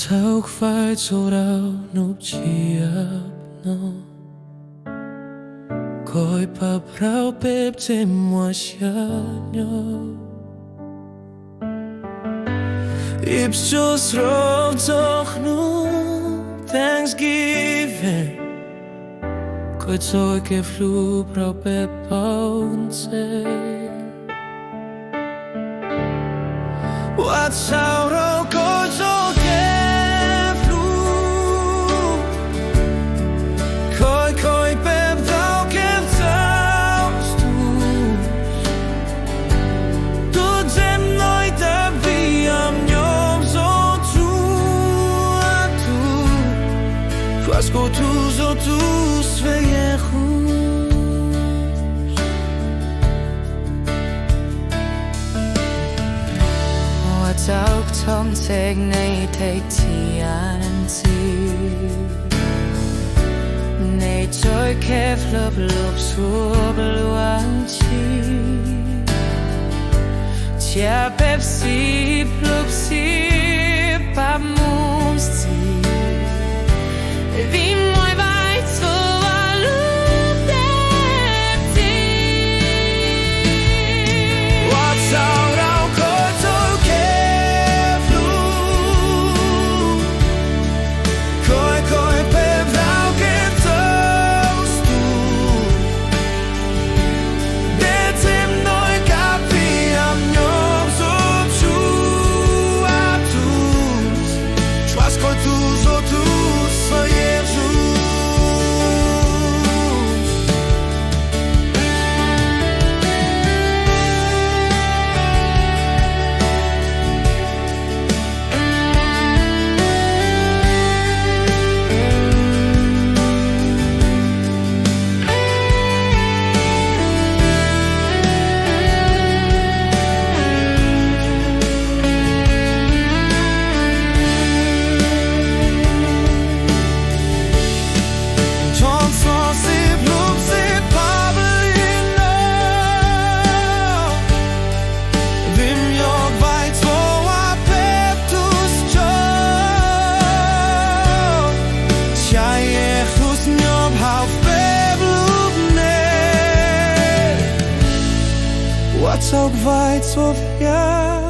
Tsaug Vajtswv nyob thiab no Koi pa prau pep te muaj nyob Yexus rov toch no Thanksgiving Koi txoj hlub prau pep pawg ntseeg What's out of Chords Go to Yexus Tsaug Thanksgiving thiab neej hlub suab luag thiab hlub Tsaug Vajtswv